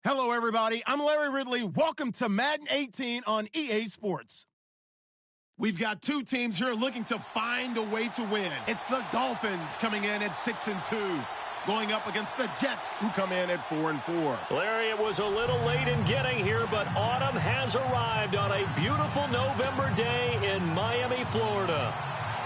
Hello, everybody. I'm Larry Ridley. Welcome to Madden 18 on EA Sports. We've got two teams here looking to find a way to win. It's the Dolphins coming in at 6-2, going up against the Jets, who come in at 4-4. Larry, it was a little late in getting here, but autumn has arrived on a beautiful November day in Miami, Florida.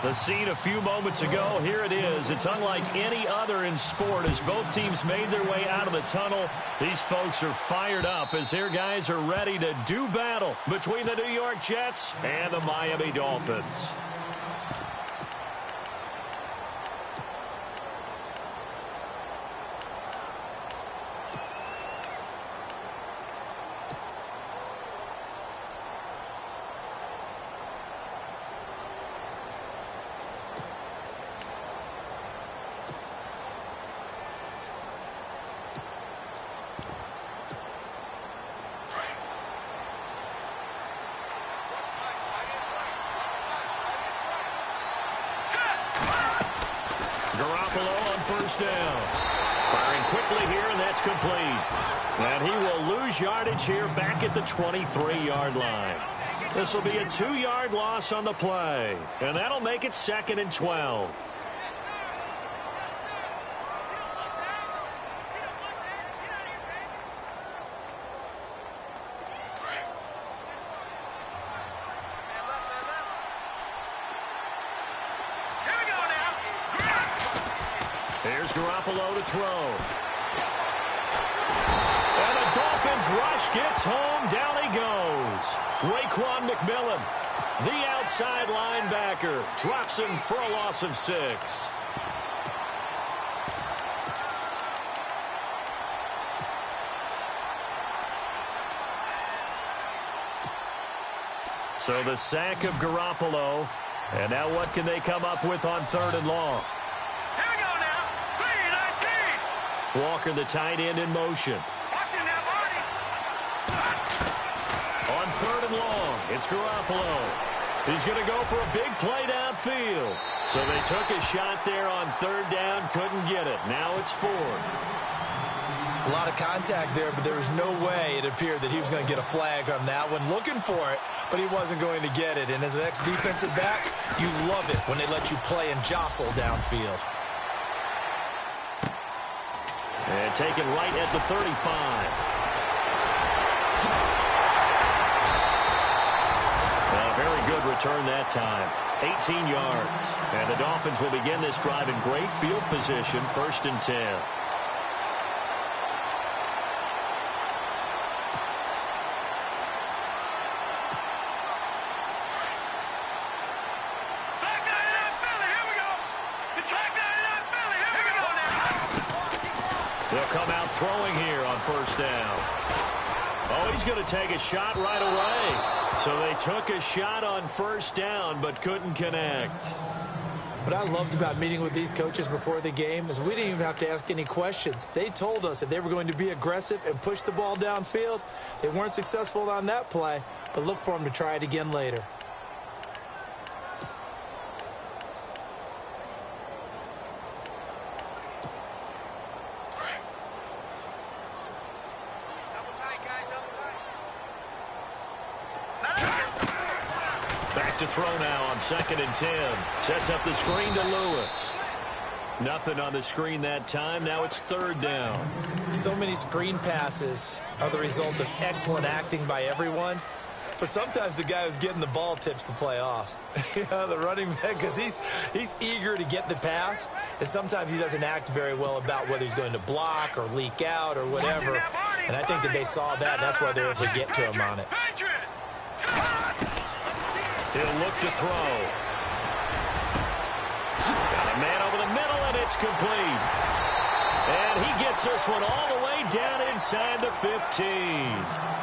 The scene a few moments ago, here it is. It's unlike any other in sport as both teams made their way out of the tunnel. These folks are fired up as their guys are ready to do battle between the New York Jets and the Miami Dolphins. First down. Firing quickly here, and that's complete. And he will lose yardage here back at the 23-yard line. This will be a 2-yard loss on the play, and that'll make it 2nd and 12. Here's Garoppolo to throw. And the Dolphins rush gets home. Down he goes. Raekwon McMillan, the outside linebacker, drops him for a loss of 6. So the sack of Garoppolo. And now what can they come up with on 3rd and long? Walker, the tight end, in motion. On 3rd and long, it's Garoppolo. He's going to go for a big play downfield. So they took a shot there on 3rd down, couldn't get it. Now it's 4th. A lot of contact there, but there was no way it appeared that he was going to get a flag on that one. Looking for it, but he wasn't going to get it. And as an ex-defensive back, you love it when they let you play and jostle downfield. And taken right at the 35. A very good return that time. 18 yards. And the Dolphins will begin this drive in great field position, 1st and 10. They'll come out throwing here on 1st down. Oh, he's going to take a shot right away. So they took a shot on 1st down but couldn't connect. What I loved about meeting with these coaches before the game is we didn't even have to ask any questions. They told us that they were going to be aggressive and push the ball downfield. They weren't successful on that play, but look for them to try it again later. To throw now on 2nd and 10. Sets up the screen to Lewis. Nothing on the screen that time. Now it's 3rd down. So many screen passes are the result of excellent acting by everyone. But sometimes the guy who's getting the ball tips the play off. The running back, because he's eager to get the pass. And sometimes he doesn't act very well about whether he's going to block or leak out or whatever. And I think that they saw that, and that's why they were able to get to him on it. He'll look to throw. Got a man over the middle, and it's complete. And he gets this one all the way down inside the 15.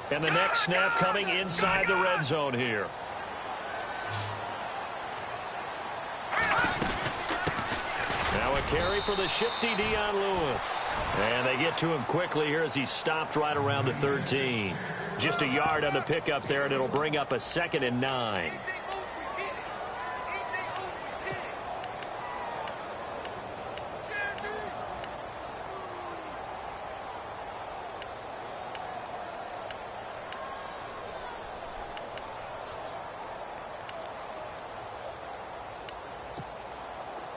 And the next snap coming inside the red zone here. Now a carry for the shifty Dion Lewis. And they get to him quickly here as he stopped right around the 13. Just a yard on the pickup there, and it'll bring up a 2nd and 9.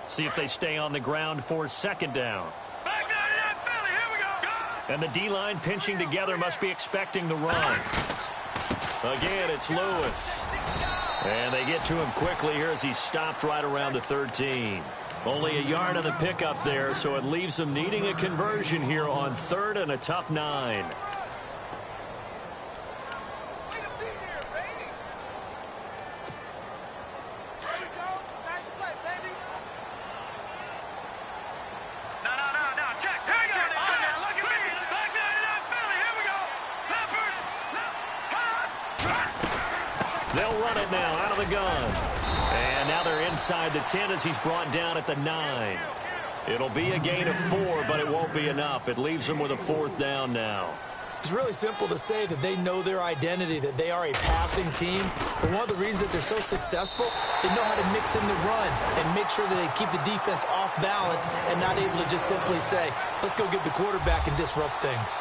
See if they stay on the ground for 2nd down. And the D-line pinching together must be expecting the run. Again, it's Lewis. And they get to him quickly here as he stopped right around the 13. Only a yard on the pickup there, so it leaves them needing a conversion here on 3rd and a tough 9. They'll run it now out of the gun. And now they're inside the 10 as he's brought down at the 9. It'll be a gain of 4, but it won't be enough. It leaves them with a 4th down now. It's really simple to say that they know their identity, that they are a passing team. But one of the reasons that they're so successful, they know how to mix in the run and make sure that they keep the defense off balance and not able to just simply say, let's go get the quarterback and disrupt things.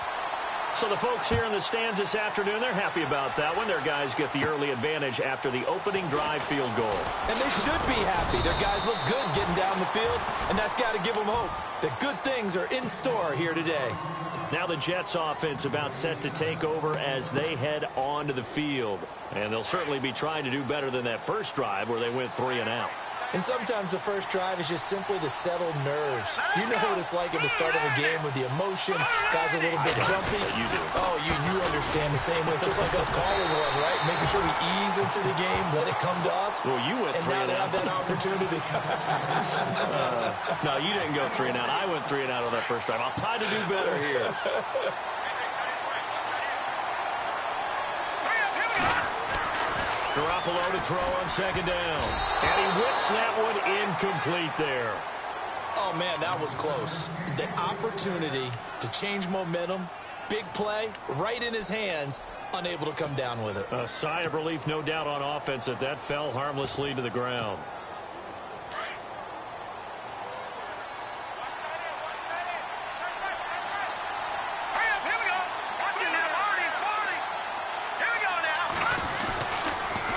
So the folks here in the stands this afternoon, they're happy about that one. Their guys get the early advantage after the opening drive field goal. And they should be happy. Their guys look good getting down the field, and that's got to give them hope that good things are in store here today. Now the Jets offense about set to take over as they head onto the field. And they'll certainly be trying to do better than that first drive where they went 3 and out. And sometimes the first drive is just simply to settle nerves. You know what it's like at the start of a game with the emotion. Guys are a little bit jumpy. You do. Oh, you understand the same way. Just like us calling one, right? Making sure we ease into the game, let it come to us. Well, you went 3 and out. And now they have that opportunity. No, you didn't go 3 and out. I went 3 and out on that first drive. I'll try to do better here. Garoppolo to throw on 2nd down. And he whips that one incomplete there. Oh, man, that was close. The opportunity to change momentum, big play, right in his hands, unable to come down with it. A sigh of relief, no doubt, on offense that that fell harmlessly to the ground.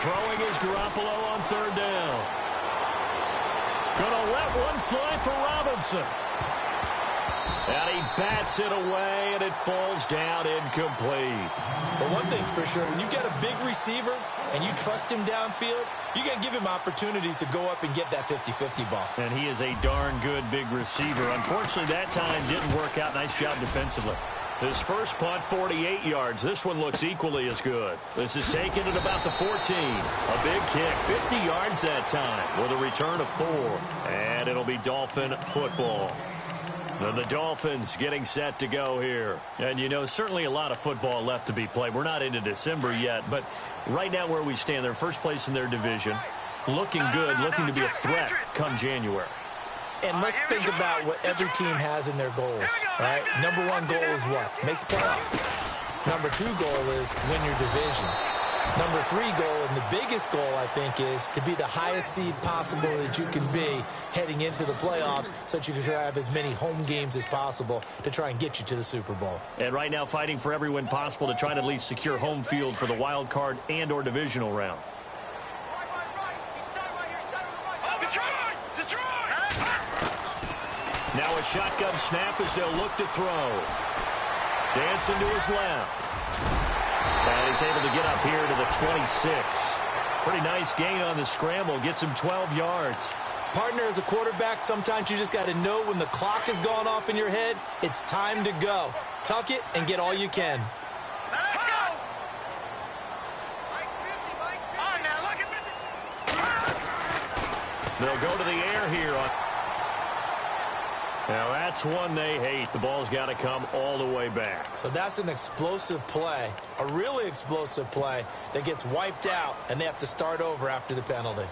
Throwing is Garoppolo on 3rd down. Gonna let one fly for Robinson. And he bats it away, and it falls down incomplete. But one thing's for sure, when you get a big receiver and you trust him downfield, you got to give him opportunities to go up and get that 50-50 ball. And he is a darn good big receiver. Unfortunately, that time didn't work out. Nice job defensively. His first punt, 48 yards. This one looks equally as good. This is taken at about the 14. A big kick, 50 yards that time with a return of 4. And it'll be Dolphin football. And the Dolphins getting set to go here. And, you know, certainly a lot of football left to be played. We're not into December yet, but right now where we stand, they're first place in their division. Looking good, looking to be a threat come January. And let's think about what every team has in their goals, right? Number 1 goal is what? Make the playoffs. Number 2 goal is win your division. Number 3 goal, and the biggest goal, I think, is to be the highest seed possible that you can be heading into the playoffs so that you can have as many home games as possible to try and get you to the Super Bowl. And right now fighting for every win possible to try to at least secure home field for the wild card and or divisional round. Now a shotgun snap as they'll look to throw. Dancing to his left. And he's able to get up here to the 26. Pretty nice gain on the scramble. Gets him 12 yards. Partner, as a quarterback, sometimes you just got to know when the clock has gone off in your head, it's time to go. Tuck it and get all you can. Let's go. They'll go to the air here. Now that's one they hate. The ball's got to come all the way back. So that's an explosive play, a really explosive play that gets wiped out, and they have to start over after the penalty.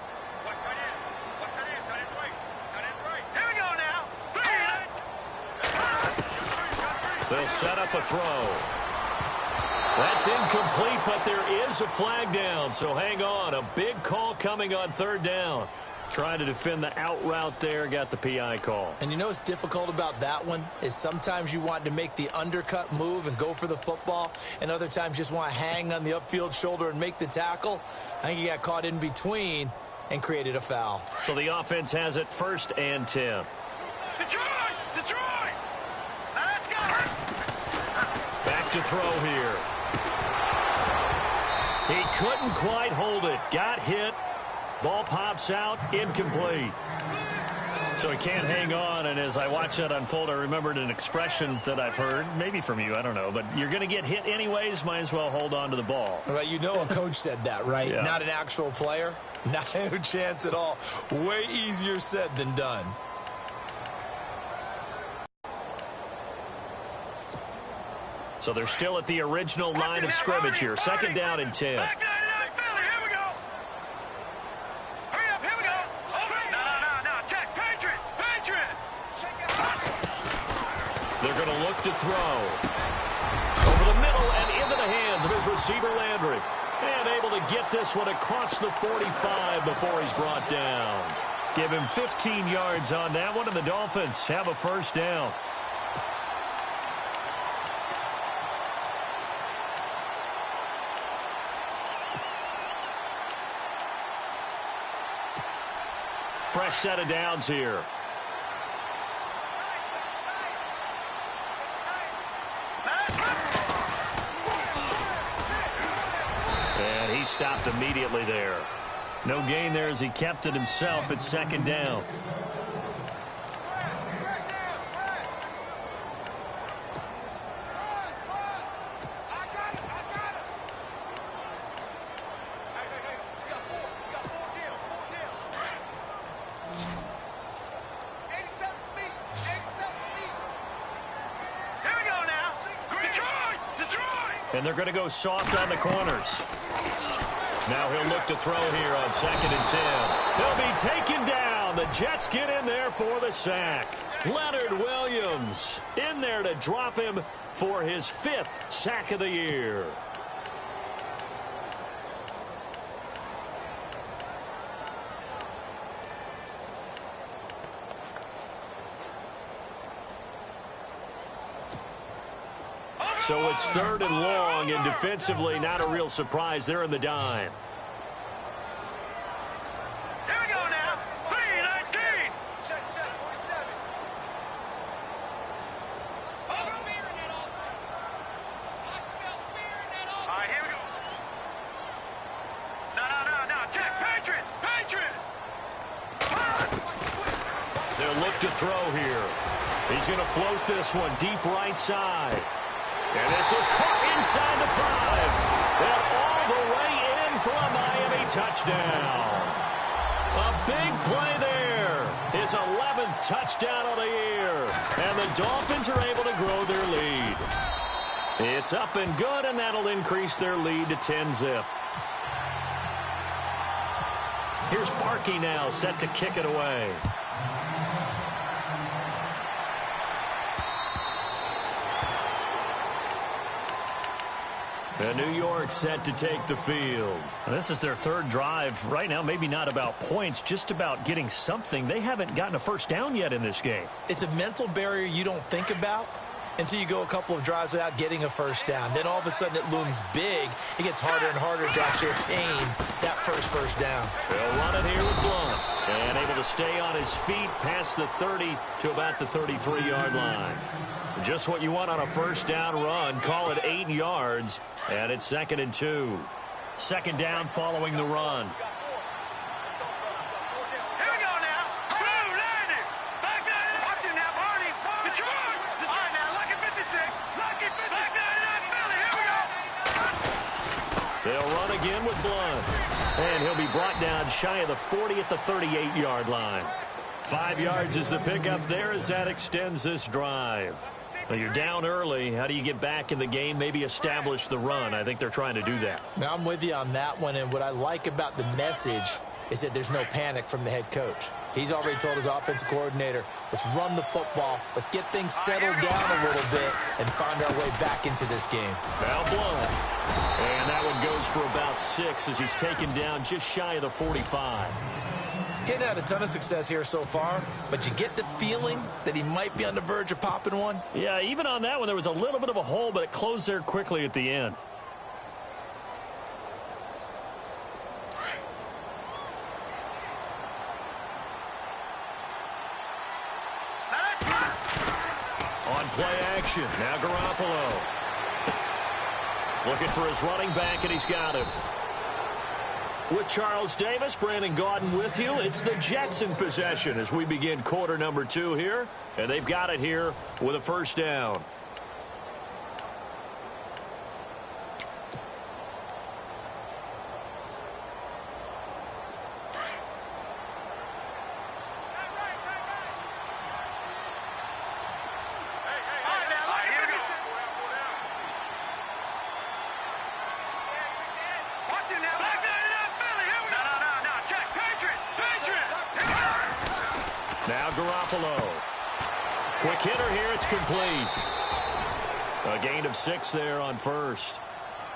Here we go now. They'll set up a throw. That's incomplete, but there is a flag down, so hang on. A big call coming on third down. Trying to defend the out route there, got the PI call. And you know what's difficult about that one is sometimes you want to make the undercut move and go for the football, and other times just want to hang on the upfield shoulder and make the tackle. I think he got caught in between and created a foul. So the offense has it 1st and 10. Detroit! Detroit! Let's go! Back to throw here. He couldn't quite hold it. Got hit. Ball pops out, incomplete. So he can't hang on, and as I watch that unfold, I remembered an expression that I've heard, maybe from you, I don't know, but you're going to get hit anyways, might as well hold on to the ball. Well, you know a coach said that, right? Yeah. Not an actual player. Not a chance at all. Way easier said than done. So they're still at the original line of scrimmage here. 2nd down and 10. They're going to look to throw. Over the middle and into the hands of his receiver, Landry. And able to get this one across the 45 before he's brought down. Give him 15 yards on that one, and the Dolphins have a 1st down. Fresh set of downs here. And he stopped immediately there. No gain there as he kept it himself at 2nd down. And they're going to go soft on the corners. Now he'll look to throw here on 2nd and 10. He'll be taken down. The Jets get in there for the sack. Leonard Williams in there to drop him for his 5th sack of the year. So it's 3rd and long, and defensively not a real surprise. They're in the dime. Here we go now. 3-19. Check, 47. All right, here we go. No. Check, Patriot. They'll look to throw here. He's going to float this one deep right side. And this is caught inside the 5. And all the way in for a Miami touchdown. A big play there. His 11th touchdown of the year. And the Dolphins are able to grow their lead. It's up and good, and that'll increase their lead to 10-zip. Here's Parkey now, set to kick it away. And New York set to take the field. And this is their 3rd drive. Right now, maybe not about points, just about getting something. They haven't gotten a 1st down yet in this game. It's a mental barrier you don't think about until you go a couple of drives without getting a 1st down. Then all of a sudden it looms big. It gets harder and harder to actually attain that first down. They'll run it here with Blunt. And able to stay on his feet past the 30 to about the 33-yard line. Just what you want on a 1st down run. Call it 8 yards. And it's 2nd and 2. 2nd down following the run. Here we go now. Blue, landing. Back there. Watch it now, Barney. Detroit. All right, now, lucky 56. Lucky 56. Back there, Philly. Here we go. They'll run again with Blunt. And he'll be brought down shy of the 40 at the 38-yard line. 5 yards is the pickup there as that extends this drive. Well, you're down early. How do you get back in the game, maybe establish the run? I think they're trying to do that. Now, I'm with you on that one, and what I like about the message is that there's no panic from the head coach. He's already told his offensive coordinator, let's run the football, let's get things settled down a little bit, and find our way back into this game. Foul blown. And that one goes for about 6 as he's taken down just shy of the 45. He hadn't had a ton of success here so far, but you get the feeling that he might be on the verge of popping one. Yeah, even on that one, there was a little bit of a hole, but it closed there quickly at the end. On play action, now Garoppolo. Looking for his running back, and he's got him. With Charles Davis, Brandon Gaudin with you. It's the Jets in possession as we begin quarter number 2 here. And they've got it here with a first down. Now Garoppolo. Quick hitter here. It's complete. A gain of 6 there on first.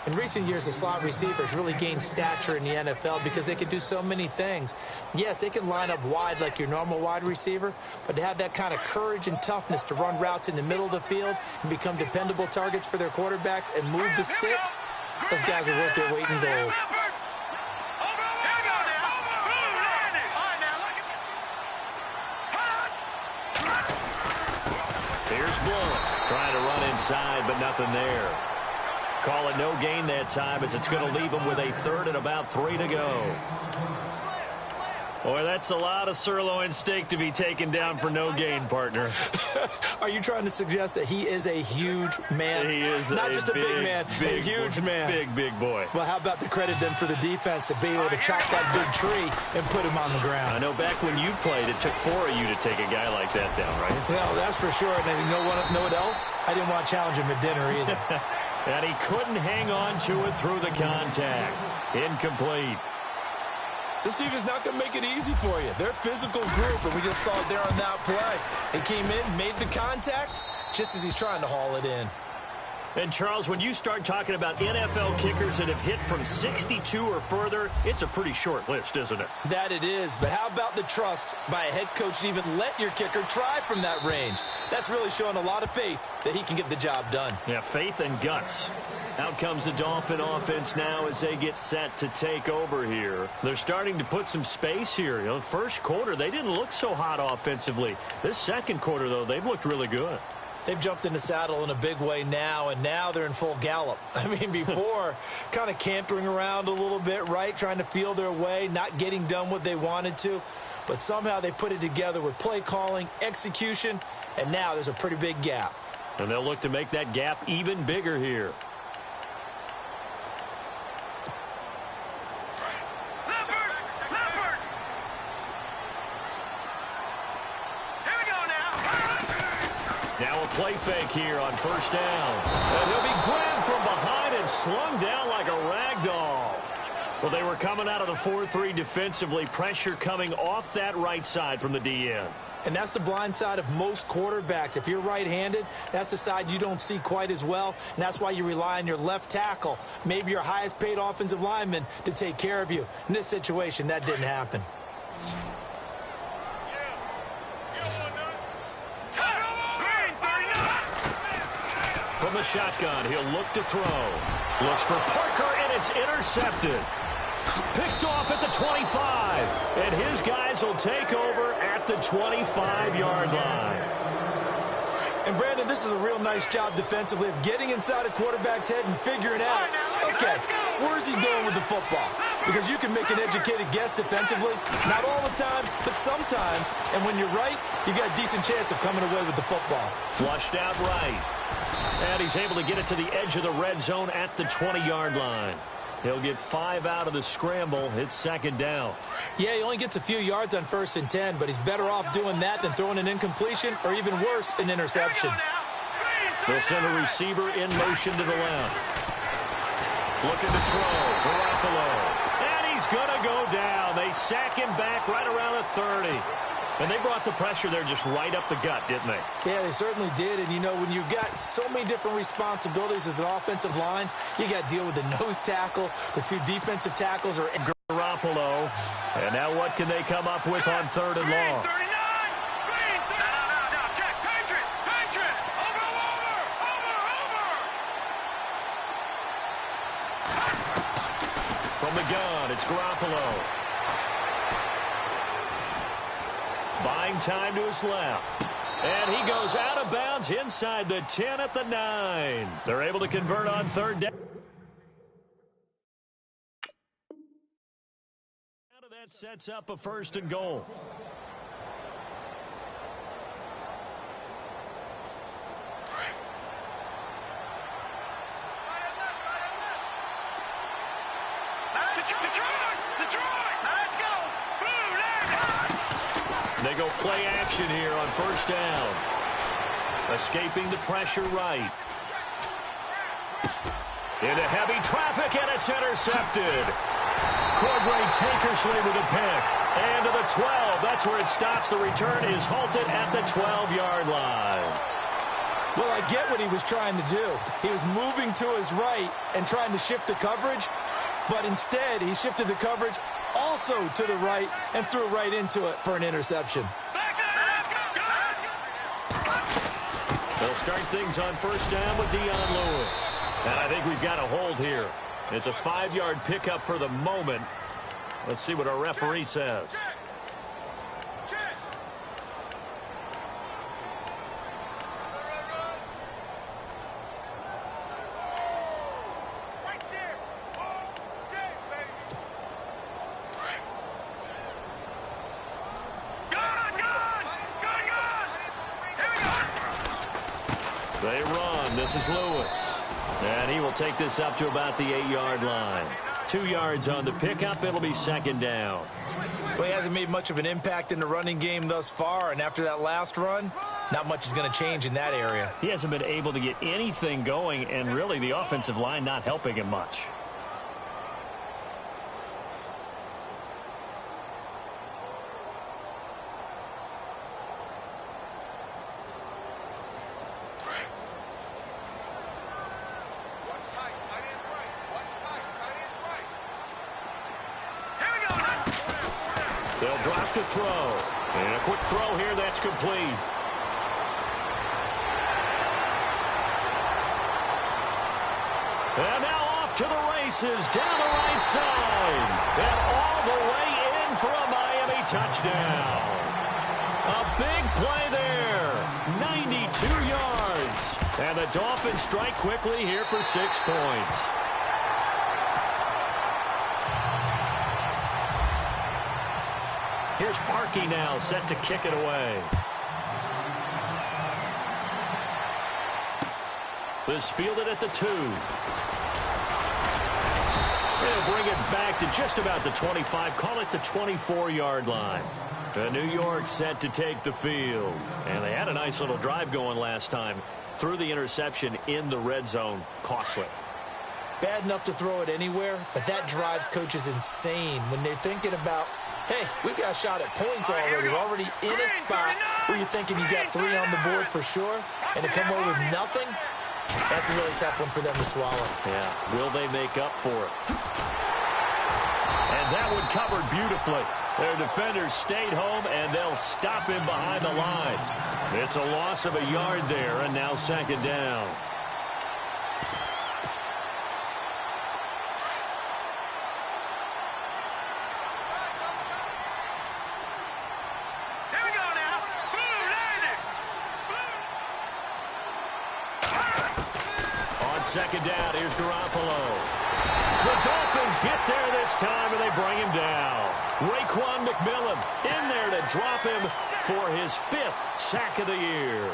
In recent years, the slot receivers really gained stature in the NFL because they can do so many things. Yes, they can line up wide like your normal wide receiver, but to have that kind of courage and toughness to run routes in the middle of the field and become dependable targets for their quarterbacks and move the sticks, those guys are worth their weight in gold. Here's Bullock trying to run inside, but nothing there. Call it no gain that time as it's going to leave him with a third and about 3 to go. Boy, that's a lot of sirloin steak to be taken down for no gain, partner. Are you trying to suggest that he is a huge man? He is not just a big man, a huge man. Big boy. Well, how about the credit then for the defense to be able to chop that big tree and put him on the ground? I know back when you played, it took 4 of you to take a guy like that down, right? Well, that's for sure. And you know what else? I didn't want to challenge him at dinner either. And he couldn't hang on to it through the contact. Incomplete. This defense not going to make it easy for you. They're a physical group, and we just saw it there on that play. He came in, made the contact, just as he's trying to haul it in. And, Charles, when you start talking about NFL kickers that have hit from 62 or further, it's a pretty short list, isn't it? That it is, but how about the trust by a head coach to even let your kicker try from that range? That's really showing a lot of faith that he can get the job done. Yeah, faith and guts. Out comes the Dolphin offense now as they get set to take over here. They're starting to put some space here. You know, first quarter, they didn't look so hot offensively. This second quarter, though, they've looked really good. They've jumped in the saddle in a big way now, and now they're in full gallop. I mean, before, kind of cantering around a little bit, right, trying to feel their way, not getting done what they wanted to. But somehow they put it together with play calling, execution, and now there's a pretty big gap. And they'll look to make that gap even bigger here. Now a play fake here on first down. And he'll be grabbed from behind and slung down like a rag doll. Well, they were coming out of the 4-3 defensively. Pressure coming off that right side from the DN. And that's the blind side of most quarterbacks. If you're right-handed, that's the side you don't see quite as well. And that's why you rely on your left tackle, maybe your highest-paid offensive lineman, to take care of you. In this situation, that didn't happen. From the shotgun, he'll look to throw. Looks for Parker, and it's intercepted. Picked off at the 25. And his guys will take over at the 25-yard line. And, Brandon, this is a real nice job defensively of getting inside a quarterback's head and figuring out, okay, where's he going with the football? Because you can make an educated guess defensively. Not all the time, but sometimes. And when you're right, you've got a decent chance of coming away with the football. Flushed out right. And he's able to get it to the edge of the red zone at the 20-yard line. He'll get 5 out of the scramble. It's second down. Yeah, he only gets a few yards on 1st and 10, but he's better off doing that than throwing an incompletion or even worse, an interception. They'll send a receiver in motion to the left. Looking to throw. Garoppolo. And he he's going to go down. They sack him back right around the 30. And they brought the pressure there just right up the gut, didn't they? Yeah, they certainly did. And, you know, when you've got so many different responsibilities as an offensive line, you got to deal with the nose tackle, the two defensive tackles are Garoppolo. And now what can they come up with on 3rd and long? From the gun, it's Garoppolo. Buying time to his left. And he goes out of bounds inside the 10 at the 9. They're able to convert on 3rd down. That sets up a 1st and goal. They go play action here on 1st down. Escaping the pressure right. Into heavy traffic, and it's intercepted. Cordray Tankersley with a pick. And to the 12. That's where it stops. The return is halted at the 12-yard line. Well, I get what he was trying to do. He was moving to his right and trying to shift the coverage. But instead, he shifted the coverage also to the right and threw right into it for an interception. They'll start things on 1st down with Dion Lewis. And I think we've got a hold here. It's a 5-yard pickup for the moment. Let's see what our referee says. They run. This is Lewis. And he will take this up to about the 8-yard line. 2 yards on the pickup. It'll be 2nd down. Well, he hasn't made much of an impact in the running game thus far. And after that last run, not much is going to change in that area. He hasn't been able to get anything going. And really, the offensive line not helping him much. They'll drop to throw. And a quick throw here that's complete. And now off to the races down the right side. And all the way in for a Miami touchdown. A big play there. 92 yards. And the Dolphins strike quickly here for 6 points. Here's Parkey now, set to kick it away. This fielded at the 2. They'll bring it back to just about the 25. Call it the 24-yard line. New York set to take the field. And they had a nice little drive going last time. Threw the interception in the red zone. Costly. Bad enough to throw it anywhere, but that drives coaches insane when they're thinking about, hey, we've got a shot at points already. We're already in a spot where you're thinking you got 3 on the board for sure, and to come away with nothing, that's a really tough one for them to swallow. Yeah, will they make up for it? And that one covered beautifully. Their defenders stayed home, and they'll stop him behind the line. It's a loss of a yard there, and now 2nd down. On 2nd down, here's Garoppolo. The Dolphins get there this time, and they bring him down. Raekwon McMillan in there to drop him for his 5th sack of the year.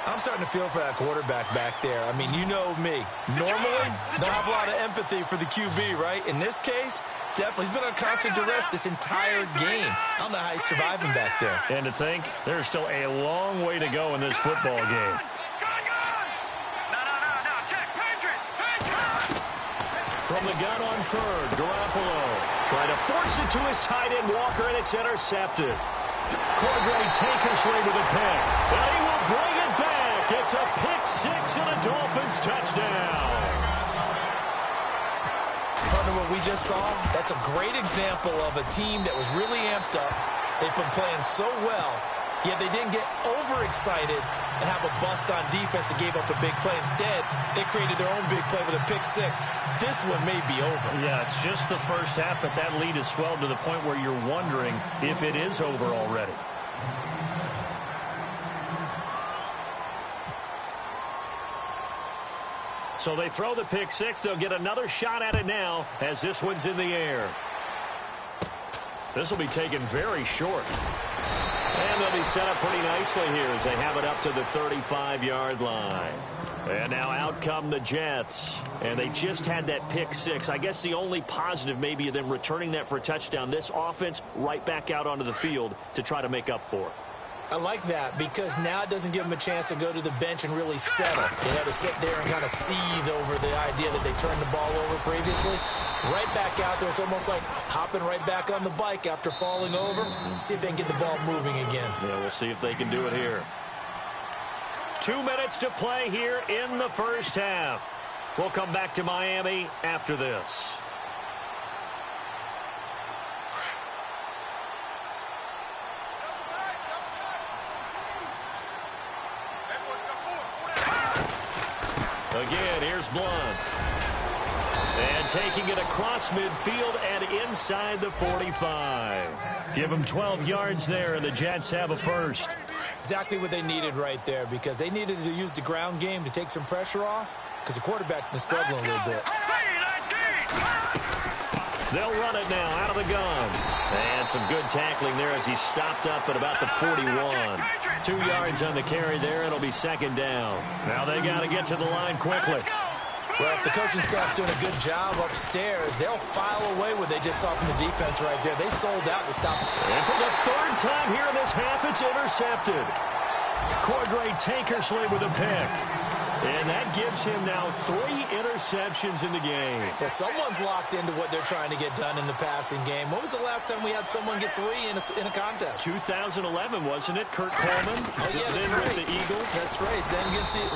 I'm starting to feel for that quarterback back there. I mean, you know me. Normally, don't have a lot of empathy for the QB, right? In this case, definitely. He's been on constant duress this entire game. I don't know how he's surviving back there. And to think, there's still a long way to go in this football game. from the gun on third. Garoppolo trying to force it to his tight end, Walker, and it's intercepted. Cordray Tankersley with a pick. And he will bring it back. It's a pick six and a Dolphins touchdown. Partner, what we just saw, that's a great example of a team that was really amped up. They've been playing so well, yet they didn't get overexcited and have a bust on defense and gave up a big play. Instead, they created their own big play with a pick six. This one may be over. Yeah, it's just the first half, but that lead has swelled to the point where you're wondering if it is over already. So they throw the pick six. They'll get another shot at it now as this one's in the air. This will be taken very short. And they'll be set up pretty nicely here as they have it up to the 35-yard line. And now out come the Jets. And they just had that pick six. I guess the only positive maybe of them returning that for a touchdown. This offense right back out onto the field to try to make up for it. I like that because now it doesn't give them a chance to go to the bench and really settle. They had to sit there and kind of seethe over the idea that they turned the ball over previously. Right back out there. It's almost like hopping right back on the bike after falling over. See if they can get the ball moving again. Yeah, we'll see if they can do it here. 2 minutes to play here in the first half. We'll come back to Miami after this. Again, here's Blunt. And taking it across midfield and inside the 45. Give them 12 yards there, and the Jets have a first. Exactly what they needed right there because they needed to use the ground game to take some pressure off because the quarterback's been struggling a little bit. They'll run it now out of the gun. And some good tackling there as he stopped up at about the 41. 2 yards on the carry there. It'll be second down. Now they got to get to the line quickly. Well, if the coaching staff's doing a good job upstairs, they'll file away what they just saw from the defense right there. They sold out to stop it. And for the third time here in this half, it's intercepted. Cordray Tankersley with a pick. And that gives him now 3 interceptions in the game. Yeah, someone's locked into what they're trying to get done in the passing game. When was the last time we had someone get 3 in a contest? 2011, wasn't it? Kurt Coleman. Oh, yeah, then right. with the Eagles. That's right. Then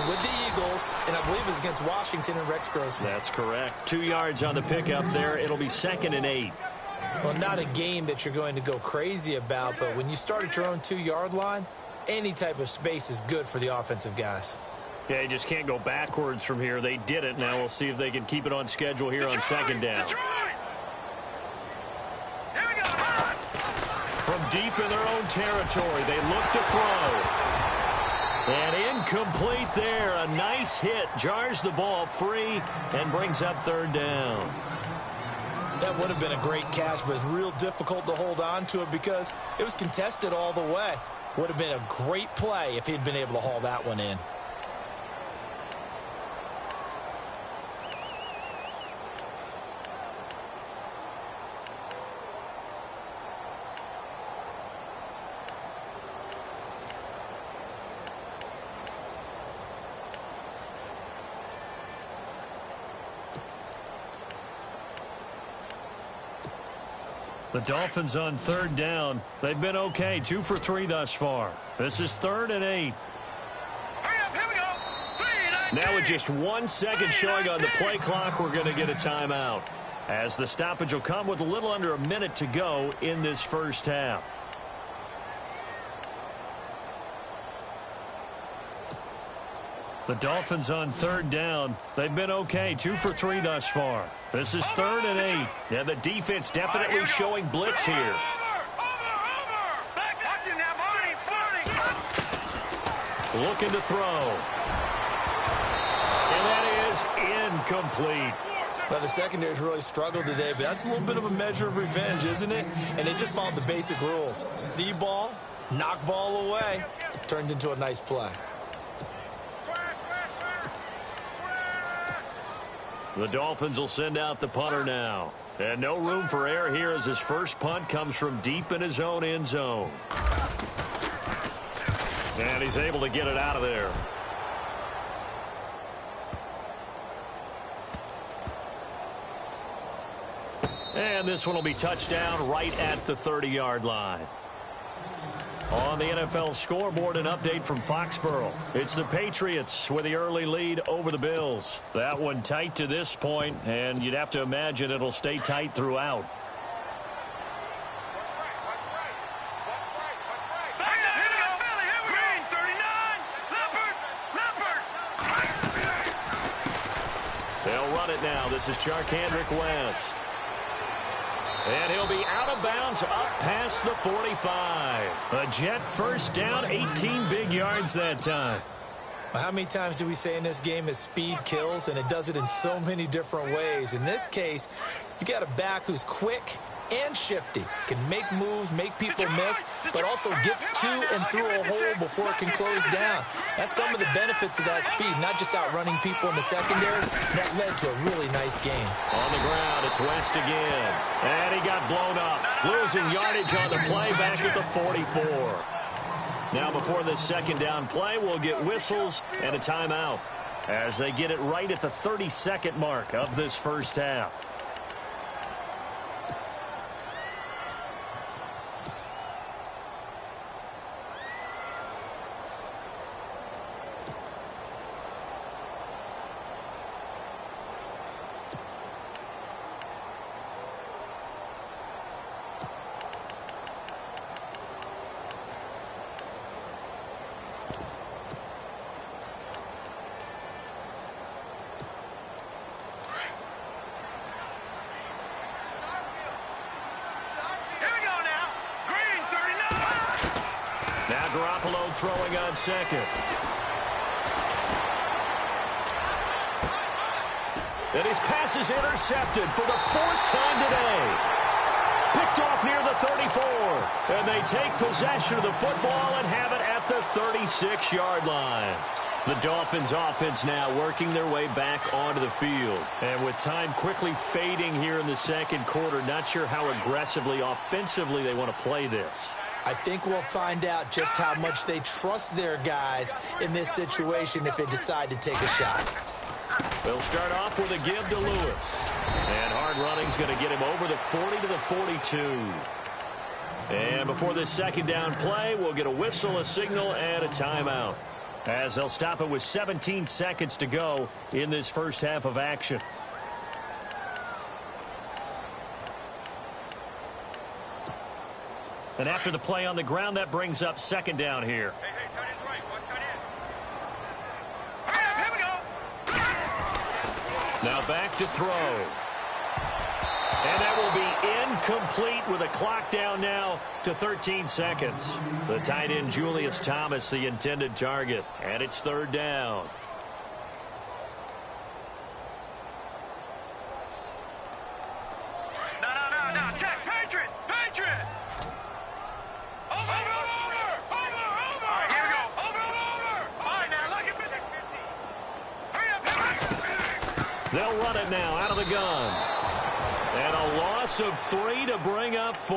with the Eagles, and I believe it was against Washington and Rex Grossman. That's correct. 2 yards on the pickup there. It'll be 2nd and 8. Well, not a game that you're going to go crazy about, but when you start at your own 2-yard line, any type of space is good for the offensive guys. Yeah, you just can't go backwards from here. They did it. Now we'll see if they can keep it on schedule here on second down. From deep in their own territory, they look to throw. And incomplete there. A nice hit. Jars the ball free and brings up third down. That would have been a great catch, but it's real difficult to hold on to it because it was contested all the way. Would have been a great play if he'd been able to haul that one in. The Dolphins on third down. They've been okay. 2 for 3 thus far. This is 3rd and 8. Now with just 1 second showing on the play clock, we're going to get a timeout. As the stoppage will come with a little under a minute to go in this first half. The Dolphins on third down. They've been okay. 2 for 3 thus far. This is 3rd and 8. And the defense definitely showing blitz here. Looking to throw. And that is incomplete. Well, the secondary's really struggled today, but that's a little bit of a measure of revenge, isn't it? And they just followed the basic rules. See ball, knock ball away. Turned into a nice play. The Dolphins will send out the punter now. And no room for error here as his first punt comes from deep in his own end zone. And he's able to get it out of there. And this one will be touchdown right at the 30-yard line. On the NFL scoreboard, an update from Foxborough. It's the Patriots with the early lead over the Bills. That one tight to this point, and you'd have to imagine it'll stay tight throughout. They'll run it now. This is Charkandrick West. And he'll be out of bounds up past the 45. A Jet first down, 18 big yards that time. Well, how many times do we say in this game is speed kills, and it does it in so many different ways. In this case, you got a back who's quick and shifty, can make moves, make people miss, but also gets to and through a hole before it can close down. That's some of the benefits of that speed, not just outrunning people in the secondary. That led to a really nice game. On the ground, it's West again. And he got blown up, losing yardage on the play back at the 44. Now before this second down play, we'll get whistles and a timeout as they get it right at the 32nd mark of this first half. Throwing on second. And his pass is intercepted for the 4th time today. Picked off near the 34. And they take possession of the football and have it at the 36-yard line. The Dolphins offense now working their way back onto the field. And with time quickly fading here in the second quarter, not sure how aggressively, offensively they want to play this. I think we'll find out just how much they trust their guys in this situation if they decide to take a shot. They'll start off with a give to Lewis. And hard running's going to get him over the 40 to the 42. And before this second down play, we'll get a whistle, a signal, and a timeout, as they'll stop it with 17 seconds to go in this first half of action. And after the play on the ground, that brings up second down here. Hey, tight end's right. Watch tight end. Here we go. Now back to throw. And that will be incomplete with a clock down now to 13 seconds. The tight end, Julius Thomas, the intended target. And it's third down. No. Check. Patriot. Over. All right, here we go. Over. All right, now, look at 50. Hurry up. They'll run it now out of the gun. And a loss of 3 to bring up 4.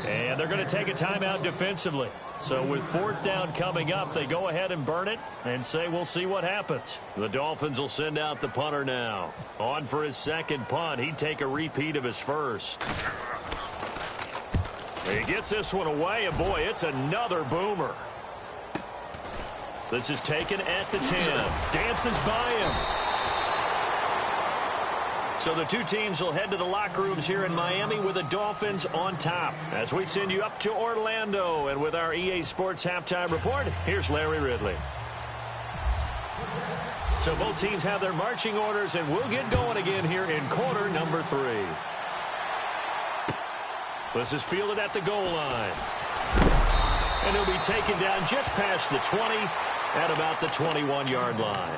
And they're going to take a timeout defensively. So with 4th down coming up, they go ahead and burn it and say we'll see what happens. The Dolphins will send out the punter now. On for his second punt. He'd take a repeat of his first. He gets this one away, and boy, it's another boomer. This is taken at the 10. Dances by him. So the two teams will head to the locker rooms here in Miami with the Dolphins on top. As we send you up to Orlando, and with our EA Sports Halftime Report, here's Larry Ridley. So both teams have their marching orders, and we'll get going again here in quarter number 3. This is fielded at the goal line. And he'll be taken down just past the 20 at about the 21-yard line.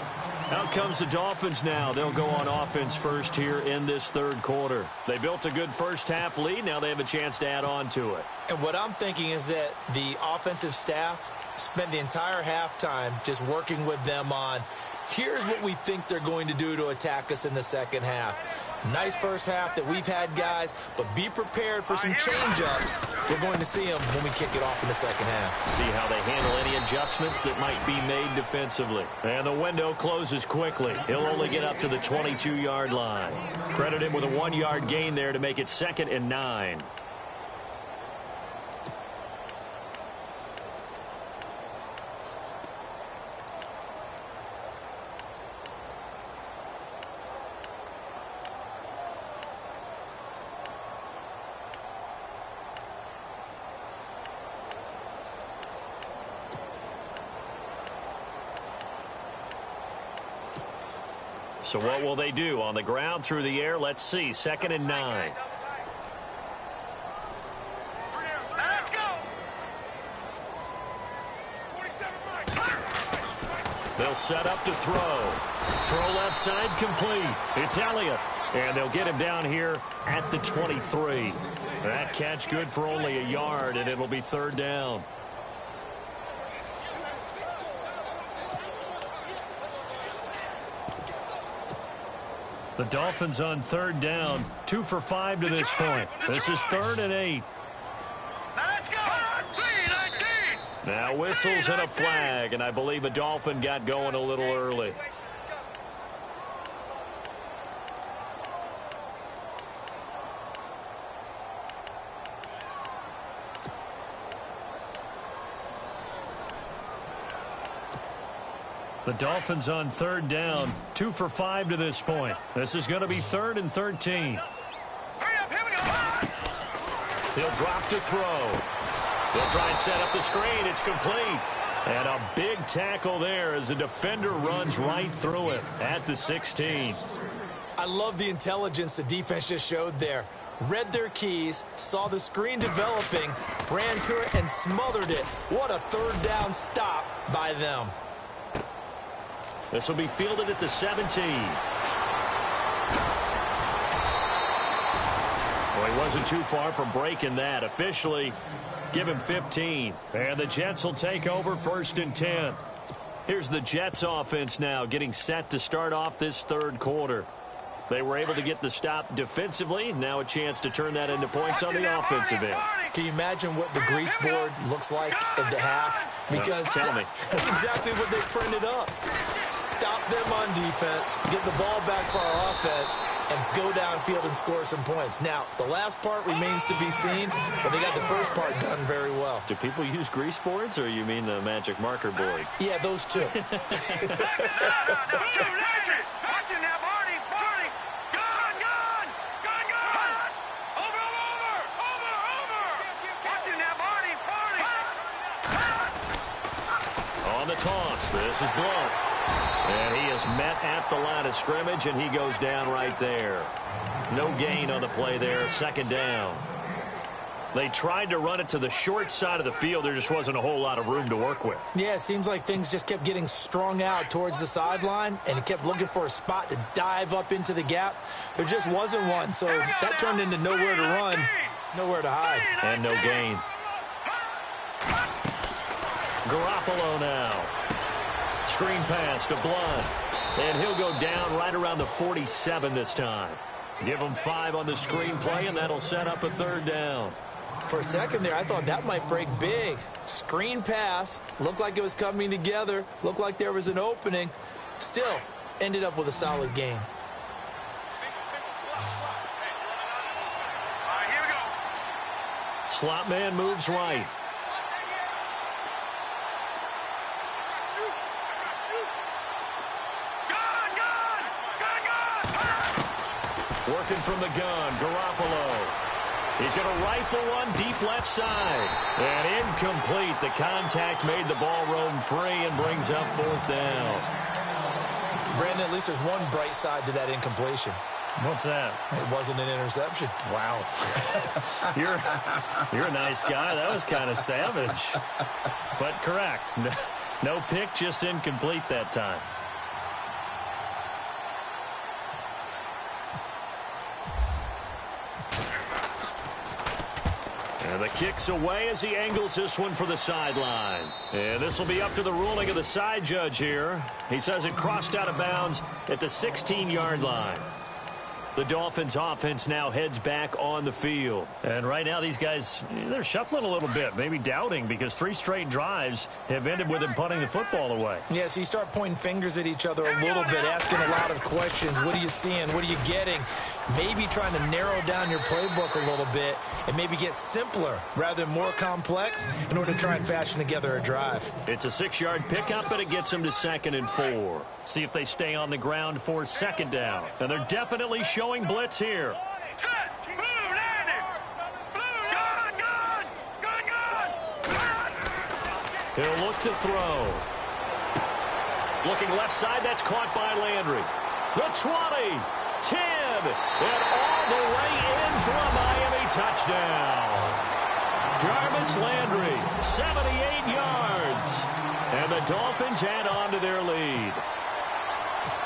Out comes the Dolphins now. They'll go on offense first here in this third quarter. They built a good first half lead. Now they have a chance to add on to it. And what I'm thinking is that the offensive staff spent the entire halftime just working with them on, here's what we think they're going to do to attack us in the second half. Nice first half that we've had, guys, but be prepared for some change-ups. We're going to see them when we kick it off in the second half. See how they handle any adjustments that might be made defensively. And the window closes quickly. He'll only get up to the 22-yard line. Credit him with a 1-yard gain there to make it 2nd and 9. So what will they do? On the ground, through the air? Let's see. 2nd and 9. Let's go. They'll set up to throw. Throw left side complete. It's Elliott. And they'll get him down here at the 23. That catch good for only a yard, and it'll be 3rd down. The Dolphins on 3rd down, 2 for 5 to this point. This is 3rd and 8. Let's go. Now whistles and a flag, and I believe a Dolphin got going a little early. The Dolphins on 3rd down, 2 for 5 to this point. This is going to be 3rd and 13. Hurry up, here we go. He'll drop to throw. He'll try and set up the screen. It's complete. And a big tackle there as the defender runs right through him at the 16. I love the intelligence the defense just showed there. Read their keys, saw the screen developing, ran to it, and smothered it. What a 3rd down stop by them. This will be fielded at the 17. Well, he wasn't too far from breaking that. Officially, give him 15. And the Jets will take over 1st and 10. Here's the Jets offense now getting set to start off this 3rd quarter. They were able to get the stop defensively. Now a chance to turn that into points on the offensive end. Can you imagine what the grease board looks like at the half? Because tell me. That's exactly what they printed up. Stop them on defense, get the ball back for our offense, and go downfield and score some points. Now, the last part remains to be seen, but they got the first part done very well. Do people use grease boards, or you mean the magic marker board? Yeah, those two. On the toss, this is blown. And he is met at the line of scrimmage, and he goes down right there. No gain on the play there, 2nd down. They tried to run it to the short side of the field. There just wasn't a whole lot of room to work with. Yeah, it seems like things just kept getting strung out towards the sideline, and he kept looking for a spot to dive up into the gap. There just wasn't one, so that turned into nowhere to run, nowhere to hide. And no gain. Garoppolo now. Screen pass to Blunt. And he'll go down right around the 47 this time. Give him 5 on the screen play, and that'll set up a 3rd down. For a second there, I thought that might break big. Screen pass. Looked like it was coming together. Looked like there was an opening. Still, ended up with a solid game. Here we go. Slot man moves right. Working from the gun, Garoppolo. He's going to rifle one deep left side. And incomplete. The contact made the ball roam free and brings up 4th down. Brandon, at least there's one bright side to that incompletion. What's that? It wasn't an interception. Wow. You're a nice guy. That was kind of savage. But correct. No pick, just incomplete that time. And the kick's away as he angles this one for the sideline. And this will be up to the ruling of the side judge here. He says it crossed out of bounds at the 16-yard line. The Dolphins offense now heads back on the field. And right now these guys, they're shuffling a little bit, maybe doubting, because 3 straight drives have ended with them punting the football away. Yeah, so you start pointing fingers at each other a little bit, asking a lot of questions. What are you seeing? What are you getting? Maybe trying to narrow down your playbook a little bit and maybe get simpler rather than more complex in order to try and fashion together a drive. It's a 6-yard pickup, and it gets them to 2nd and 4. See if they stay on the ground for 2nd down. And they're definitely showing blitz here. Set. Blue, landing. Blue, gun. He'll look to throw. Looking left side, that's caught by Landry. The 20, 10, and all the way in for a Miami touchdown. Jarvis Landry, 78 yards. And the Dolphins add on to their lead.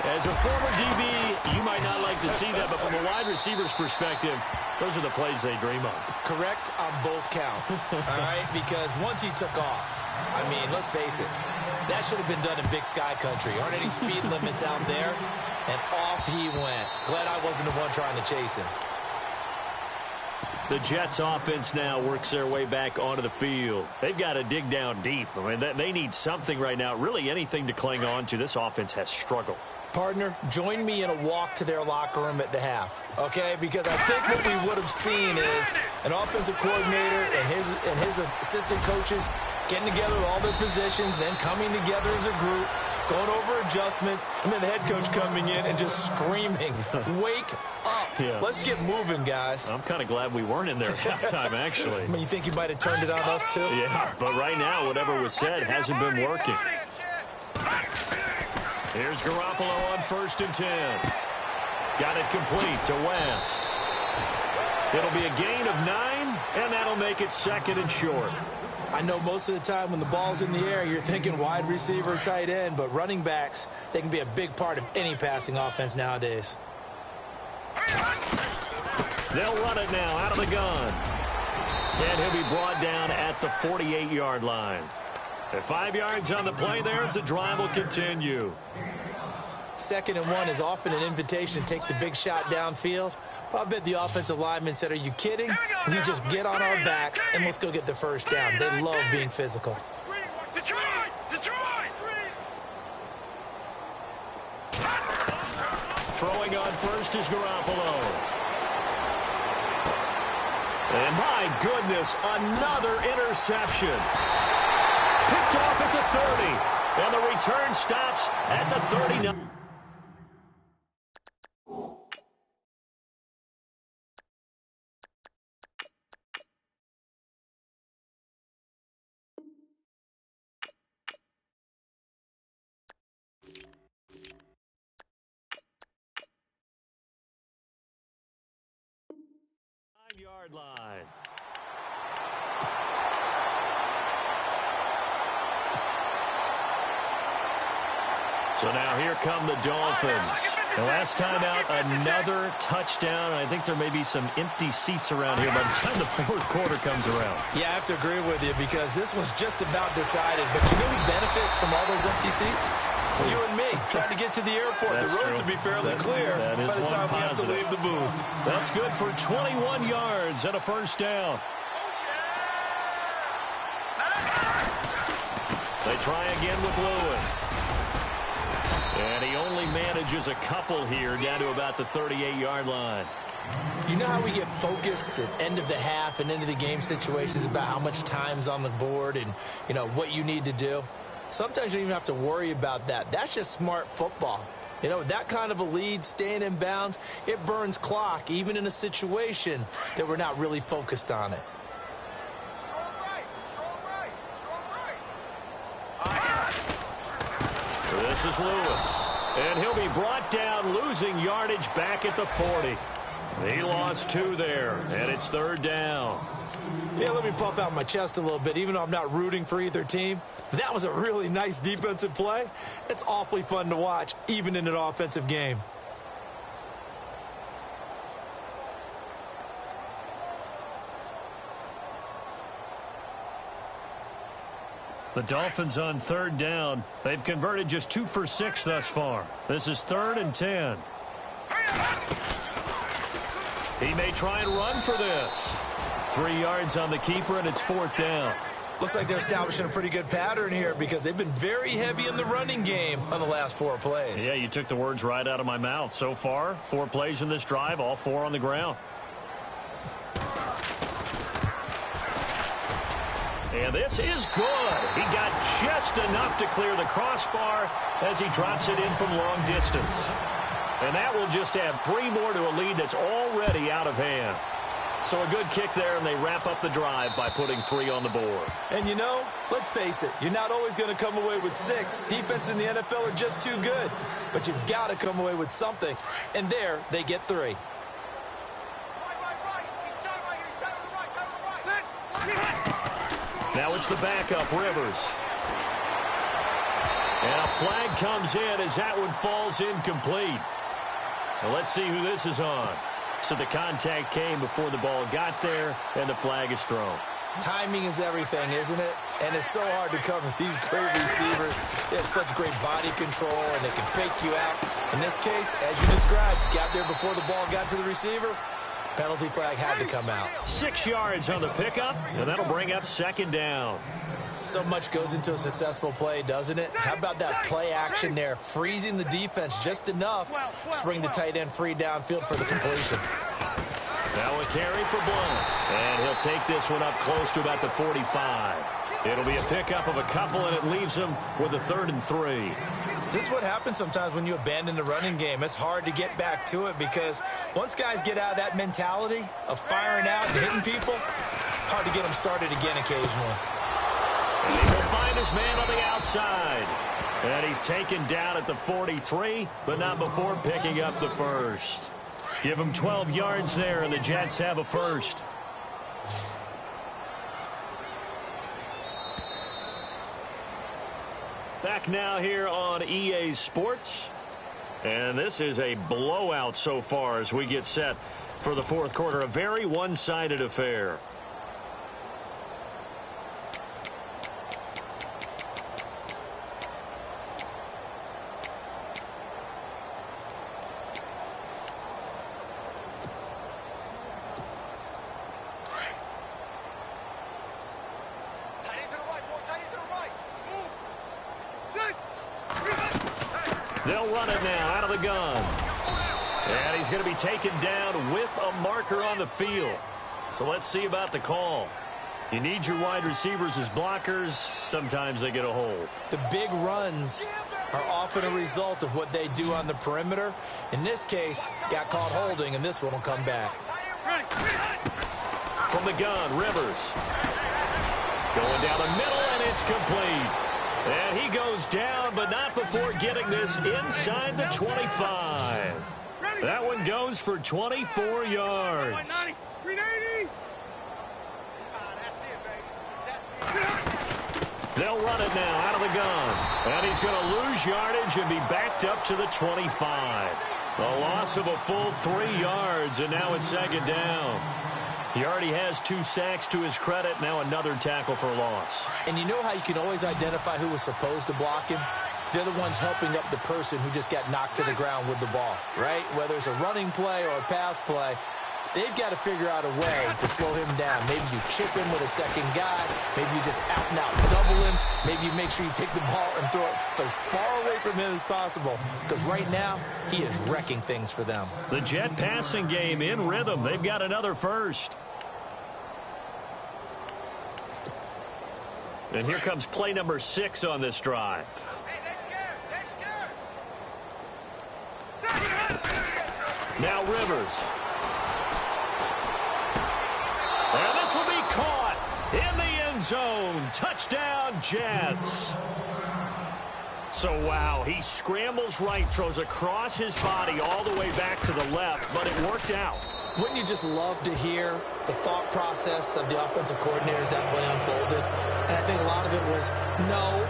As a former DB, you might not like to see that, but from a wide receiver's perspective, those are the plays they dream of. Correct on both counts, all right? Because once he took off, I mean, let's face it, that should have been done in Big Sky Country. Aren't any speed limits out there? And off he went. Glad I wasn't the one trying to chase him. The Jets offense now works their way back onto the field. They've got to dig down deep. I mean, they need something right now, really anything to cling on to. This offense has struggled. Partner, join me in a walk to their locker room at the half, okay? Because I think what we would have seen is an offensive coordinator and his assistant coaches getting together with all their positions, then coming together as a group, going over adjustments, and then the head coach coming in and just screaming, wake up. Yeah. Let's get moving, guys. I'm kind of glad we weren't in there at halftime, actually. I mean, you think you might have turned it on us, too? Yeah, but right now, whatever was said hasn't been working. Here's Garoppolo on 1st and 10. Got it complete to West. It'll be a gain of 9, and that'll make it 2nd and short. I know most of the time when the ball's in the air, you're thinking wide receiver, tight end, but running backs, they can be a big part of any passing offense nowadays. They'll run it now out of the gun. And he'll be brought down at the 48-yard line. At 5 yards on the play there, as the drive will continue. 2nd and 1 is often an invitation to take the big shot downfield. I bet the offensive lineman said, are you kidding? You just get on our backs and let's go get the first down. They love being physical. Detroit! Throwing on first is Garoppolo. And my goodness, another interception. Picked off at the 30. And the return stops at the 39. Yard line. So now here come the Dolphins. The last time out, another touchdown. I think there may be some empty seats around here by the time the 4th quarter comes around. Yeah, I have to agree with you because this was just about decided. But you know who benefits from all those empty seats? You and me, trying to get to the airport. That's the road true. to be fairly clear by the time we have to leave the booth. That's good for 21 yards and a first down. They try again with Lewis. And he only manages a couple here down to about the 38-yard line. You know how we get focused at end of the half and into the game situations about how much time's on the board and, you know, what you need to do? Sometimes you don't even have to worry about that. That's just smart football. You know, that kind of a lead, staying in bounds, it burns clock, even in a situation that we're not really focused on it. This is Lewis. And he'll be brought down, losing yardage back at the 40. He lost 2 there, and it's 3rd down. Yeah, let me puff out my chest a little bit, even though I'm not rooting for either team. That was a really nice defensive play. It's awfully fun to watch, even in an offensive game. The Dolphins on 3rd down. They've converted just 2 for 6 thus far. This is 3rd and 10. He may try and run for this. 3 yards on the keeper, and it's 4th down. Looks like they're establishing a pretty good pattern here because they've been very heavy in the running game on the last 4 plays. Yeah, you took the words right out of my mouth. So far, 4 plays in this drive, all 4 on the ground. And this is good. He got just enough to clear the crossbar as he drops it in from long distance. And that will just add 3 more to a lead that's already out of hand. So a good kick there, and they wrap up the drive by putting 3 on the board. And you know, let's face it, you're not always going to come away with 6. Defense in the NFL are just too good. But you've got to come away with something. And there, they get 3. Now it's the backup, Rivers. And a flag comes in as that one falls incomplete. Well, let's see who this is on. So the contact came before the ball got there, and the flag is thrown. Timing is everything, isn't it? And it's so hard to cover these great receivers. They have such great body control, and they can fake you out. In this case, as you described, got there before the ball got to the receiver. Penalty flag had to come out. 6 yards on the pickup, and that'll bring up 2nd down. So much goes into a successful play, doesn't it? How about that play action there, freezing the defense just enough to bring the tight end free downfield for the completion. Now a carry for Blount, and he'll take this one up close to about the 45. It'll be a pickup of a couple, and it leaves him with a 3rd and 3. This is what happens sometimes when you abandon the running game. It's hard to get back to it because once guys get out of that mentality of firing out and hitting people, hard to get them started again occasionally. And he will find his man on the outside. And he's taken down at the 43, but not before picking up the 1st. Give him 12 yards there, and the Jets have a 1st. Back now here on EA Sports. And this is a blowout so far as we get set for the 4th quarter. A very one-sided affair. They'll run it now out of the gun. And he's going to be taken down with a marker on the field. So let's see about the call. You need your wide receivers as blockers. Sometimes they get a hold. The big runs are often a result of what they do on the perimeter. In this case, got caught holding, and this one will come back. From the gun, Rivers. Going down the middle, and it's complete. And he goes down, but not before getting this inside the 25. That one goes for 24 yards. They'll run it now out of the gun. And he's going to lose yardage and be backed up to the 25. A loss of a full 3 yards, and now it's 2nd down. He already has 2 sacks to his credit. Now another tackle for loss. And you know how you can always identify who was supposed to block him? They're the ones helping up the person who just got knocked to the ground with the ball, right? Whether it's a running play or a pass play, they've got to figure out a way to slow him down. Maybe you chip him with a second guy. Maybe you just out and out double him. Maybe you make sure you take the ball and throw it as far away from him as possible. Because right now, he is wrecking things for them. The Jet passing game in rhythm. They've got another 1st. And here comes play number 6 on this drive. Now Rivers. And this will be caught in the end zone. Touchdown, Jets. So, wow, he scrambles right, throws across his body all the way back to the left, but it worked out. Wouldn't you just love to hear the thought process of the offensive coordinators that play unfolded? And I think a lot of it was, no.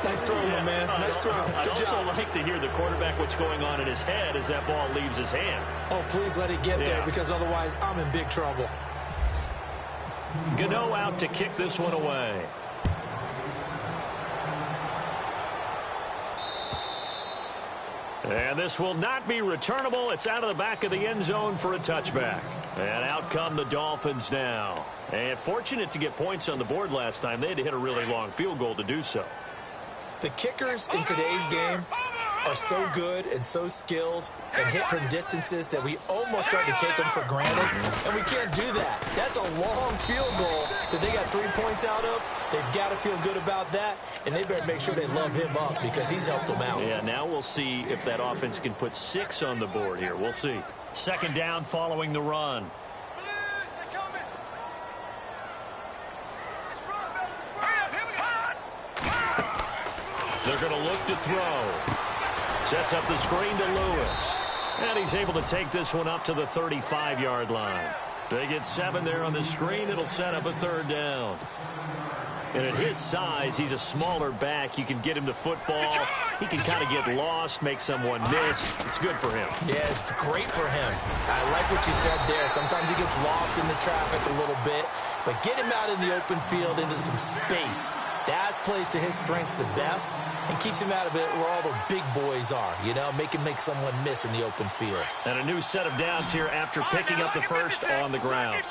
Nice throw, my man. Nice throw. I'd Good also job. like to hear the quarterback what's going on in his head as that ball leaves his hand. Oh, please let it get there, because otherwise I'm in big trouble. Gano out to kick this one away. And this will not be returnable. It's out of the back of the end zone for a touchback. And out come the Dolphins now. And fortunate to get points on the board last time. They had to hit a really long field goal to do so. The kickers in today's game are so good and so skilled and hit from distances that we almost start to take them for granted, and we can't do that. That's a long field goal that they got 3 points out of. They've got to feel good about that, and they better make sure they love him up because he's helped them out. Yeah, now we'll see if that offense can put 6 on the board here. We'll see. Second down following the run. They're going to look to throw. Sets up the screen to Lewis. And he's able to take this one up to the 35-yard line. They get 7 there on the screen. It'll set up a third down. And at his size, he's a smaller back. You can get him to football. He can kind of get lost, make someone miss. It's good for him. Yeah, it's great for him. I like what you said there. Sometimes he gets lost in the traffic a little bit. But get him out in the open field into some space. That plays to his strengths the best and keeps him out of it where all the big boys are, you know, make him make someone miss in the open field. And a new set of downs here after picking up the first on the ground.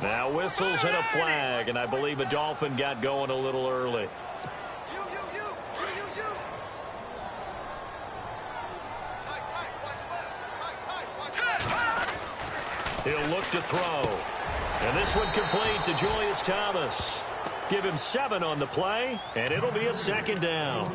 Now whistles and a flag, and I believe a Dolphin got going a little early. He'll look to throw. And this one complete to Julius Thomas. Give him 7 on the play, and it'll be a second down.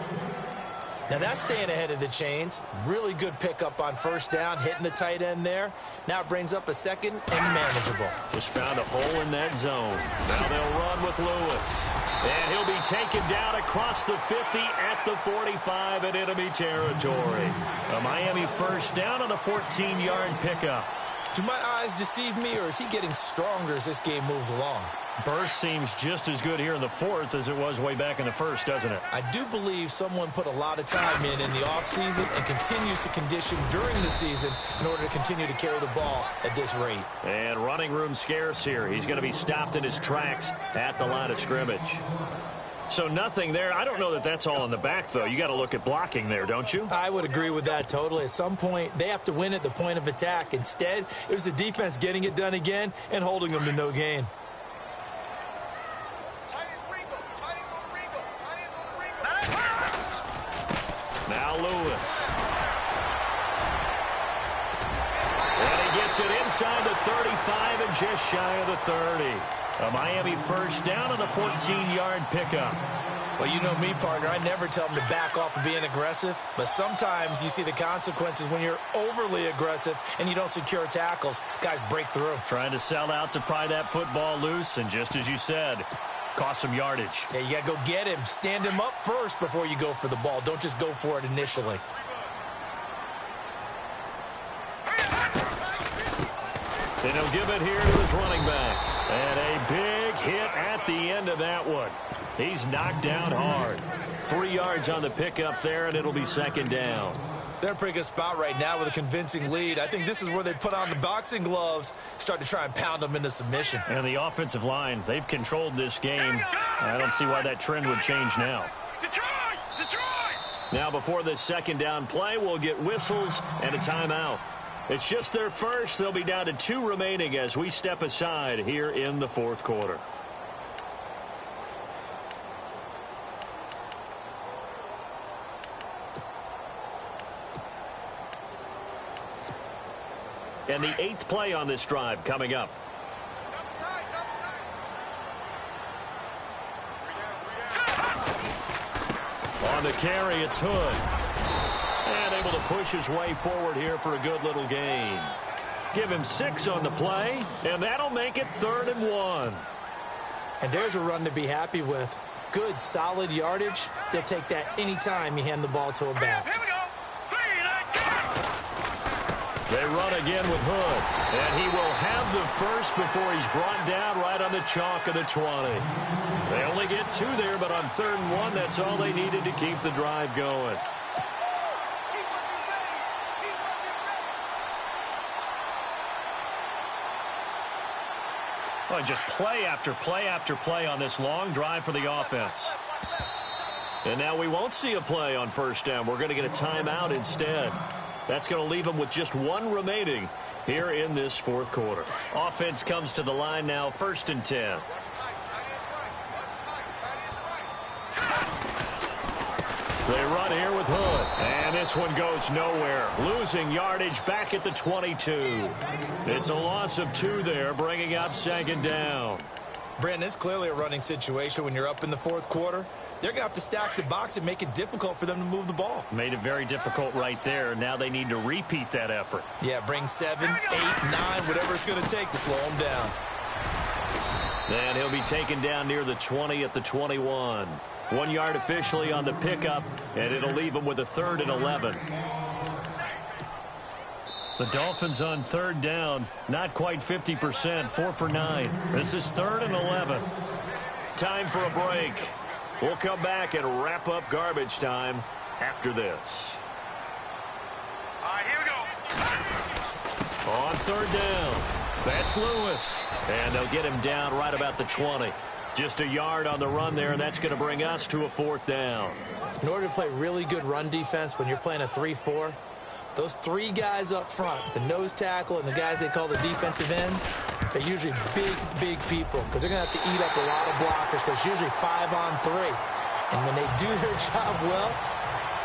Now that's staying ahead of the chains. Really good pickup on first down, hitting the tight end there. Now it brings up a second and manageable. Just found a hole in that zone. Now they'll run with Lewis. And he'll be taken down across the 50 at the 45 in enemy territory. A Miami first down on the 14-yard pickup. Do my eyes deceive me, or is he getting stronger as this game moves along? Burst seems just as good here in the fourth as it was way back in the first, doesn't it? I do believe someone put a lot of time in the offseason and continues to condition during the season in order to continue to carry the ball at this rate. And running room scarce here. He's going to be stopped in his tracks at the line of scrimmage. So nothing there. I don't know that that's all in the back, though. You got to look at blocking there, don't you? I would agree with that totally. At some point, they have to win at the point of attack. Instead, it was the defense getting it done again and holding them to no gain. Now Lewis. And he gets it inside the 35 and just shy of the 30. A Miami first down on the 14-yard pickup. Well, you know me, partner. I never tell them to back off of being aggressive. But sometimes you see the consequences when you're overly aggressive and you don't secure tackles. Guys break through. Trying to sell out to pry that football loose. And just as you said, cost some yardage. Yeah, you got to go get him. Stand him up first before you go for the ball. Don't just go for it initially. And he'll give it here to his running back. And a big hit at the end of that one. He's knocked down hard. 3 yards on the pickup there, and it'll be second down. They're in a pretty good spot right now with a convincing lead. I think this is where they put on the boxing gloves, start to try and pound them into submission. And the offensive line, they've controlled this game. I don't see why that trend would change now. Now before this second down play, we'll get whistles and a timeout. It's just their first. They'll be down to 2 remaining as we step aside here in the fourth quarter. And the 8th play on this drive coming up. On the carry, it's Hood. And able to push his way forward here for a good little gain. Give him 6 on the play, and that'll make it 3rd and 1. And there's a run to be happy with. Good, solid yardage. They'll take that anytime you hand the ball to a back. They run again with Hood, and he will have the first before he's brought down right on the chalk of the 20. They only get 2 there, but on 3rd and 1, that's all they needed to keep the drive going. Well, just play after play after play on this long drive for the offense. And now we won't see a play on first down. We're going to get a timeout instead. That's going to leave them with just one remaining here in this fourth quarter. Offense comes to the line now, 1st and 10. They run here with Hood. And this one goes nowhere. Losing yardage back at the 22. It's a loss of 2 there, bringing up 2nd down. Brandon, it's clearly a running situation when you're up in the fourth quarter. They're going to have to stack the box and make it difficult for them to move the ball. Made it very difficult right there. Now they need to repeat that effort. Yeah, bring 7, 8, 9, whatever it's going to take to slow them down. And he'll be taken down near the 20 at the 21. 1 yard officially on the pickup, and it'll leave him with a 3rd and 11. The Dolphins on 3rd down, not quite 50%, 4 for 9. This is 3rd and 11. Time for a break. We'll come back and wrap up garbage time after this. All right, here we go. On 3rd down, that's Lewis. And they'll get him down right about the 20. Just a yard on the run there, and that's going to bring us to a 4th down. In order to play really good run defense when you're playing a 3-4, those 3 guys up front, the nose tackle and the guys they call the defensive ends, they're usually big people because they're going to have to eat up a lot of blockers because it's usually 5 on 3. And when they do their job well,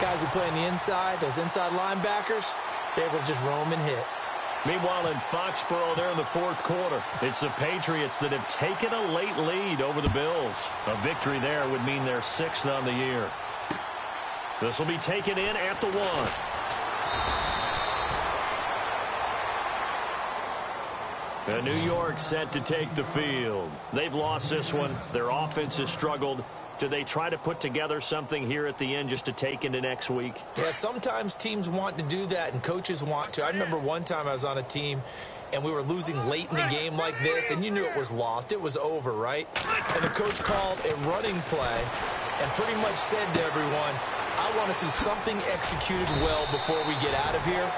guys who play on the inside, those inside linebackers, they're able to just roam and hit. Meanwhile, in Foxborough there in the fourth quarter, it's the Patriots that have taken a late lead over the Bills. A victory there would mean they're 6th on the year. This will be taken in at the 1. And New York set to take the field. They've lost this one. Their offense has struggled. Do they try to put together something here at the end just to take into next week? Yeah, sometimes teams want to do that and coaches want to. I remember one time I was on a team and we were losing late in the game like this, and you knew it was lost. It was over, right? And the coach called a running play and pretty much said to everyone, I want to see something executed well before we get out of here.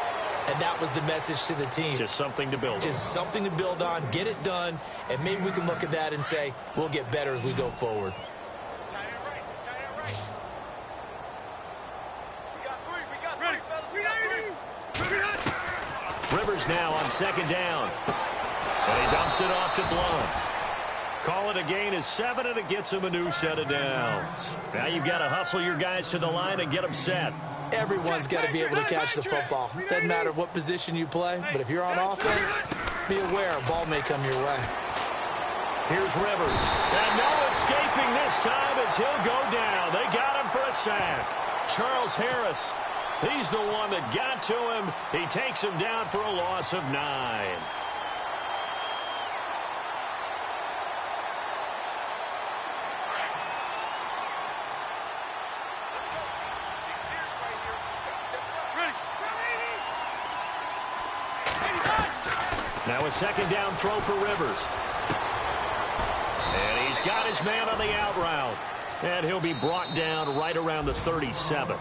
And that was the message to the team. Just something to build on. Just something to build on, get it done, and maybe we can look at that and say, we'll get better as we go forward. Rivers now on 2nd down. And he dumps it off to Blunt. Call it a gain of 7, and it gets him a new set of downs. Now you've got to hustle your guys to the line and get them set. Everyone's got to be able to catch the football. Doesn't matter what position you play, but if you're on offense, be aware a ball may come your way. Here's Rivers. And no escaping this time as he'll go down. They got him for a sack. Charles Harris, he's the one that got to him. He takes him down for a loss of 9. Now a 2nd down throw for Rivers. And he's got his man on the out route. And he'll be brought down right around the 37.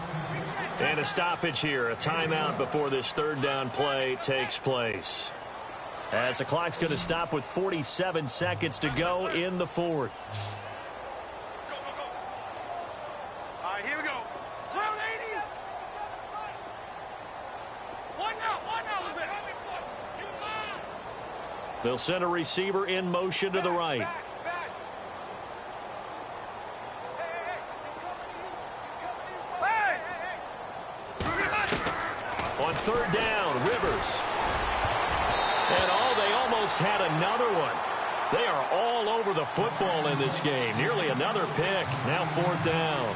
And a stoppage here, a timeout before this 3rd down play takes place. As the clock's going to stop with 47 seconds to go in the 4th. All right, here we go. Cloud 80. One now, a little bit. They'll send a receiver in motion to the right. On 3rd down, Rivers. And they almost had another one. They are all over the football in this game. Nearly another pick. Now 4th down.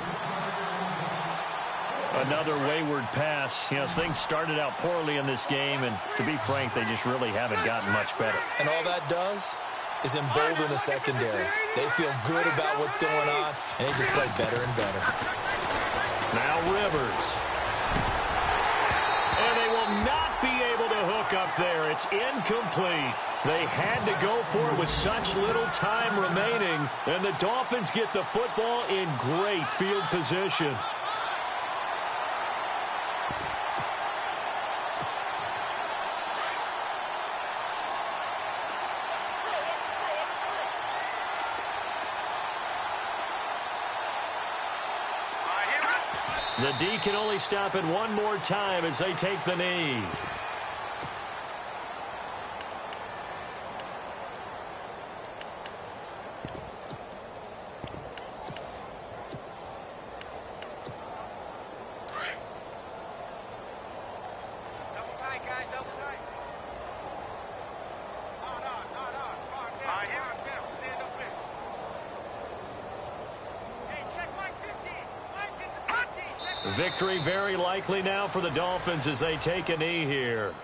Another wayward pass. You know, things started out poorly in this game, and to be frank, they just really haven't gotten much better. And all that does is embolden the secondary. They feel good about what's going on, and they just play better and better. Now Rivers. And they will not be able to hook up there. It's incomplete. They had to go for it with such little time remaining, and the Dolphins get the football in great field position. The D can only stop it one more time as they take the knee. Victory very likely now for the Dolphins as they take a knee here.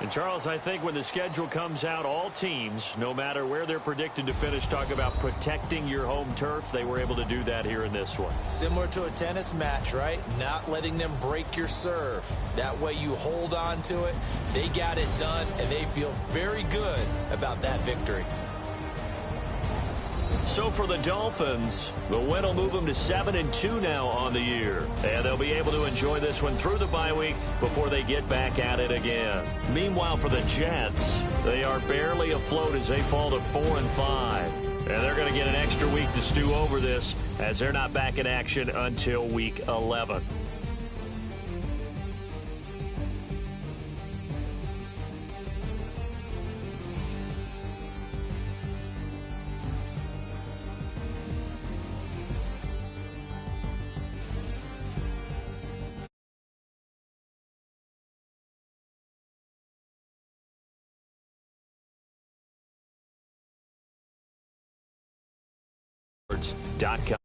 And Charles, I think when the schedule comes out, all teams, no matter where they're predicted to finish, talk about protecting your home turf. They were able to do that here in this one. Similar to a tennis match, right? Not letting them break your serve. That way you hold on to it. They got it done, and they feel very good about that victory. So for the Dolphins, the win will move them to 7-2 now on the year. And they'll be able to enjoy this one through the bye week before they get back at it again. Meanwhile, for the Jets, they are barely afloat as they fall to 4-5. And they're going to get an extra week to stew over this as they're not back in action until week 11. .com.